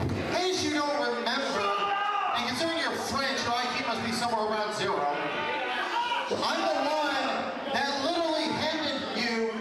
In case you don't remember, and considering you're French, your IQ must be somewhere around 0. I'm the one that literally handed you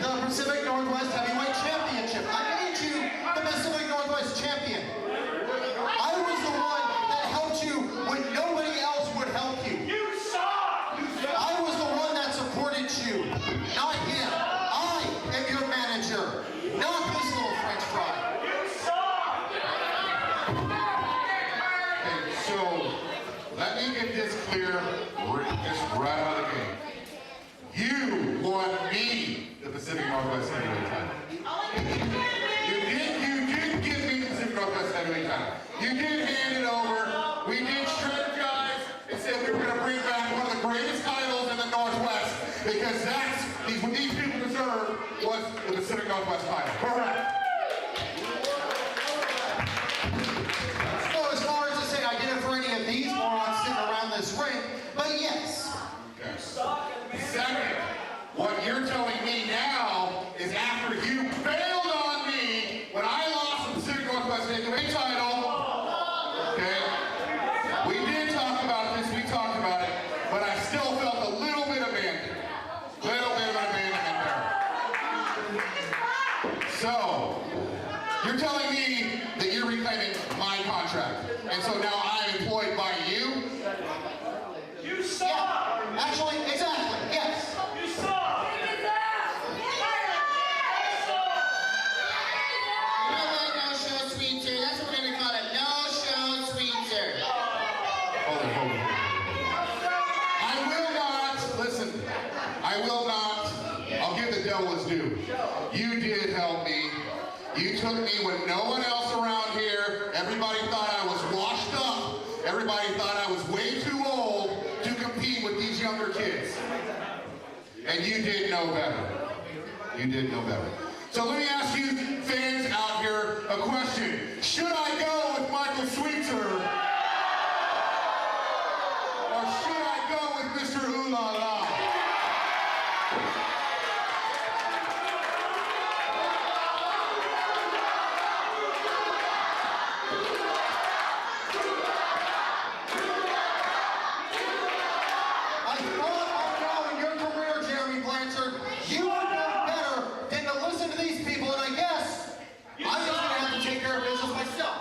the Pacific Northwest Heavyweight Championship. I made you the Pacific Northwest Champion. I was the one that helped you when nobody else would help you. You suck! I was the one that supported you, not him. I am your manager, not this little French fry. You suck! Okay, so let me get this clear, just right out of the gate. You won me the Pacific Northwest Heavyweight title. You did give me the Pacific Northwest Heavyweight title. You did hand it over. We did strategize and said we were going to bring back one of the greatest titles in the Northwest because that's what these people deserve was the Pacific Northwest title. Correct. So as far as to say I did it for any of these morons sitting around this ring, but yes. Okay. Second, what you're telling me now is after you failed on me when I lost the Pacific Northwest Heavyweight title, okay, we did talk about this, we talked about it, but I still felt a little bit abandoned. Little bit of abandonment there. So, you're telling me that you're reclaiming my contract, and so now I'm employed by you? You suck! Yeah, actually, exactly, yes. You suck! No-show Sweetser. That's what we're gonna call it. No-show Sweetser. Hold on. I will not, listen, I will not, I'll give the devil his due. You did help me. You took me when no one else around here, everybody thought I was washed up. Everybody thought I was way too old to compete with these younger kids. And you did know better. You did know better. So let me ask you fans out here a question. Should I go with Michael Sweetser? Or should I go with Mr. Ooh La La? I thought of now in your career, Jeremy Blanchard, you would know better than to listen to these people, and I guess I'm just going to have to take care of business myself.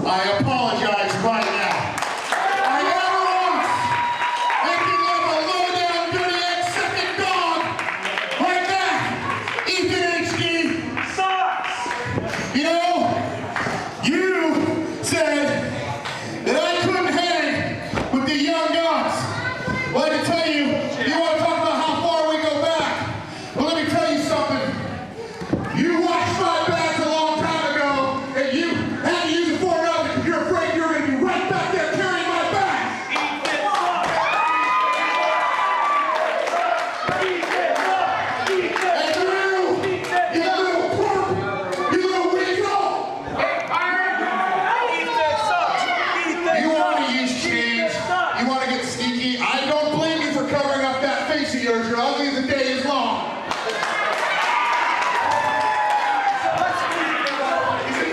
I apologize right now. I never once acting like a low-down, dirty, ex-second dog like that. Ethan HD, Sucks! you know, you said that I couldn't hang with the young guns. Well, I can tell you, you want to talk about how far we go back. Well, let me tell you something. You watched my back a long time ago, and you had to use it for another because you're afraid you're going to be right back there carrying my back. And you little perp, you little weasel. You want to use chains, you want to get sneaky. I don't blame you for covering up that face of yours. You're ugly as the day is long.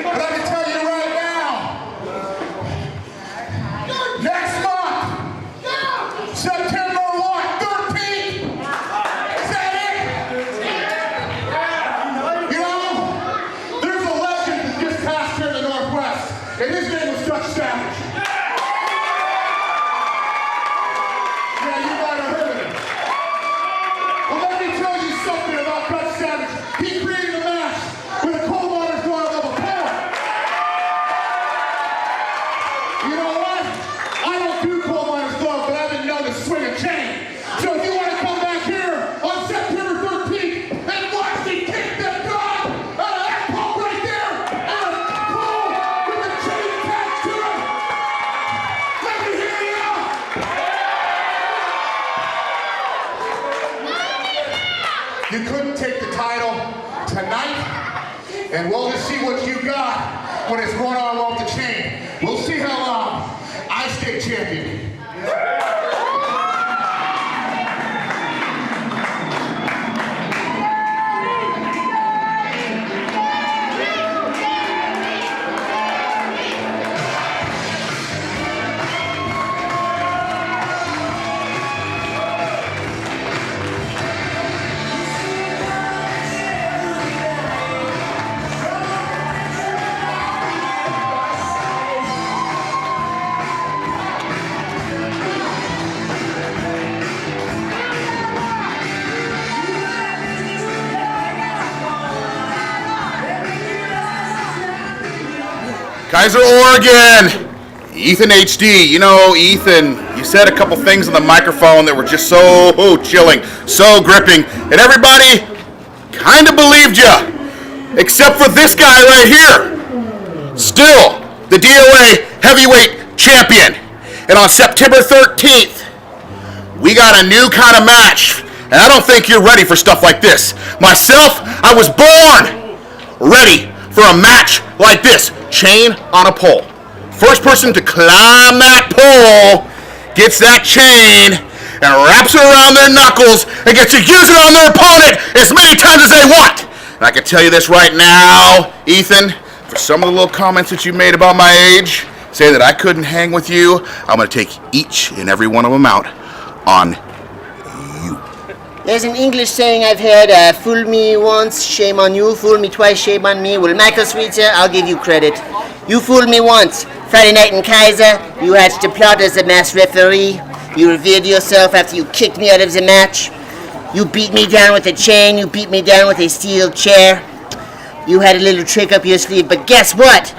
But I can tell you right now, next month, September 13th, is that it? You know, there's a legend that just passed here in the Northwest, and his name was Dutch Savage. Yeah, you might have heard of him. Well, let me tell you something about Dutch Savage. He created a match with a coal miner's glove of a poem. You know what? I don't do coal miner's glove, but I've been known to swing a chain. So if you want to come back here on September 13th and watch me kick that dog out of that pole right there and a pole with a chain attached to it, let me hear you out. You couldn't take the title tonight, and we'll just see what you got when it's one-on-one with the chain. We'll see how long I stay champion. Keizer, Oregon. Ethan HD. You know, Ethan, you said a couple things on the microphone that were just so chilling, so gripping, and everybody kind of believed you, except for this guy right here. Still, the DOA Heavyweight Champion. And on September 13th, we got a new kind of match, and I don't think you're ready for stuff like this. Myself, I was born ready for a match like this. Chain on a pole. First person to climb that pole gets that chain and wraps it around their knuckles and gets to use it on their opponent as many times as they want. And I can tell you this right now, Ethan, for some of the little comments that you made about my age, say that I couldn't hang with you, I'm going to take each and every one of them out on you. There's an English saying I've heard, fool me once, shame on you, fool me twice, shame on me. Well, Michael Swetzer, I'll give you credit. You fooled me once. Friday night in Keizer, you hatched a plot as a mass referee. You revealed yourself after you kicked me out of the match. You beat me down with a chain, you beat me down with a steel chair. You had a little trick up your sleeve, but guess what?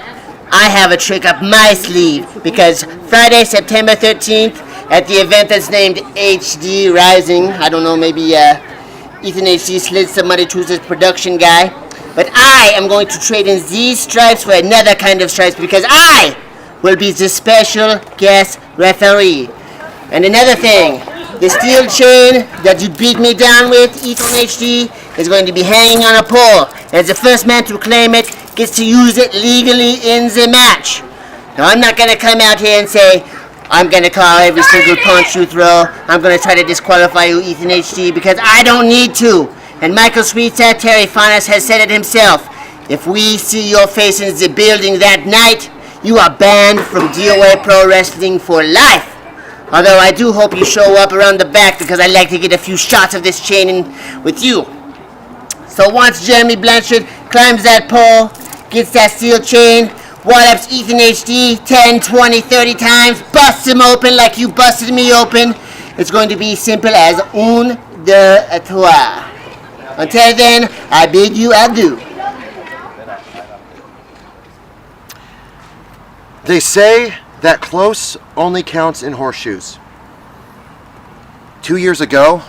I have a trick up my sleeve, because Friday, September 13th, at the event that's named HD Rising, I don't know, maybe Ethan HD slid some money to his production guy, but I am going to trade in these stripes for another kind of stripes, because I will be the special guest referee. And another thing, the steel chain that you beat me down with, Ethan HD, is going to be hanging on a pole. As the first man to claim it gets to use it legally in the match. Now, I'm not going to come out here and say, I'm going to call every single punch you throw. I'm going to try to disqualify you, Ethan HD, because I don't need to. And Michael Swetzer, Terry Faunus has said it himself. If we see your face in the building that night, you are banned from DOA Pro Wrestling for life. Although I do hope you show up around the back, because I'd like to get a few shots of this chain in with you. So once Jeremy Blanchard climbs that pole, gets that steel chain, What up's Ethan HD? 10, 20, 30 times. Bust him open like you busted me open. It's going to be simple as un, deux, trois. Until then, I bid you adieu. They say that close only counts in horseshoes. 2 years ago,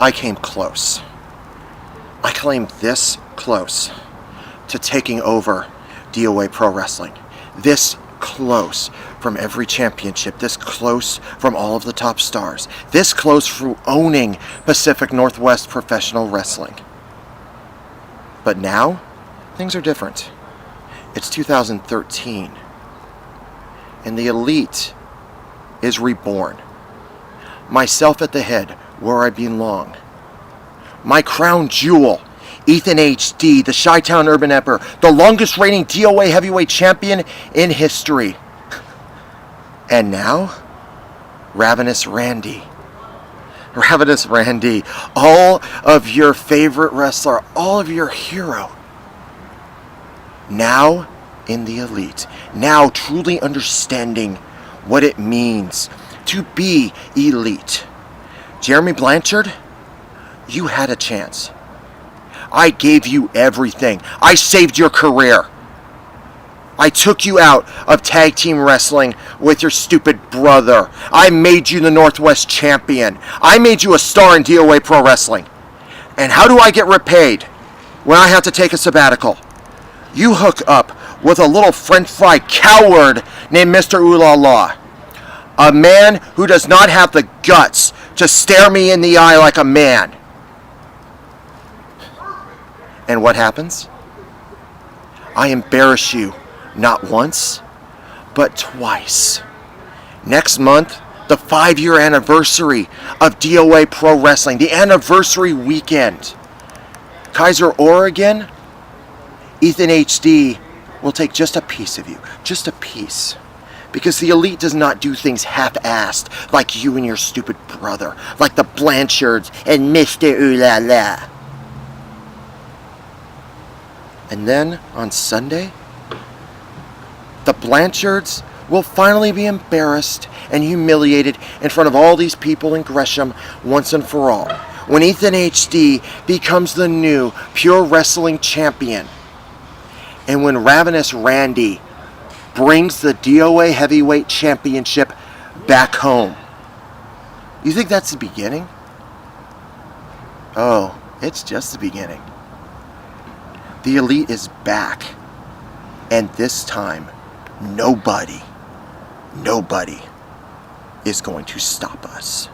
I came close. I claimed this close to taking over DOA Pro Wrestling. This close from every championship. This close from all of the top stars. This close from owning Pacific Northwest Professional Wrestling. But now, things are different. It's 2013. And the elite is reborn. Myself at the head, where I belong. My crown jewel, Ethan HD, the Chi-Town Urban Emperor, the longest reigning DOA Heavyweight Champion in history. And now, Ravenous Randy. Ravenous Randy, all of your favorite wrestler, all of your hero. Now in the elite. Now truly understanding what it means to be elite. Jeremy Blanchard, you had a chance. I gave you everything. I saved your career. I took you out of tag team wrestling with your stupid brother. I made you the Northwest champion. I made you a star in DOA Pro Wrestling. And how do I get repaid when I have to take a sabbatical? You hook up with a little French fry coward named Mr. Ooh La La. A man who does not have the guts to stare me in the eye like a man. And what happens? I embarrass you not once, but twice. Next month, the 5-year anniversary of DOA Pro Wrestling, the anniversary weekend. Keizer, Oregon, Ethan HD will take just a piece of you, just a piece. Because the elite does not do things half-assed like you and your stupid brother, like the Blanchards and Mr. Ooh La La. And then, on Sunday, the Blanchards will finally be embarrassed and humiliated in front of all these people in Gresham once and for all. When Ethan HD becomes the new pure wrestling champion. And when Ravenous Randy brings the DOA Heavyweight Championship back home. You think that's the beginning? Oh, it's just the beginning. The elite is back. And this time, nobody is going to stop us.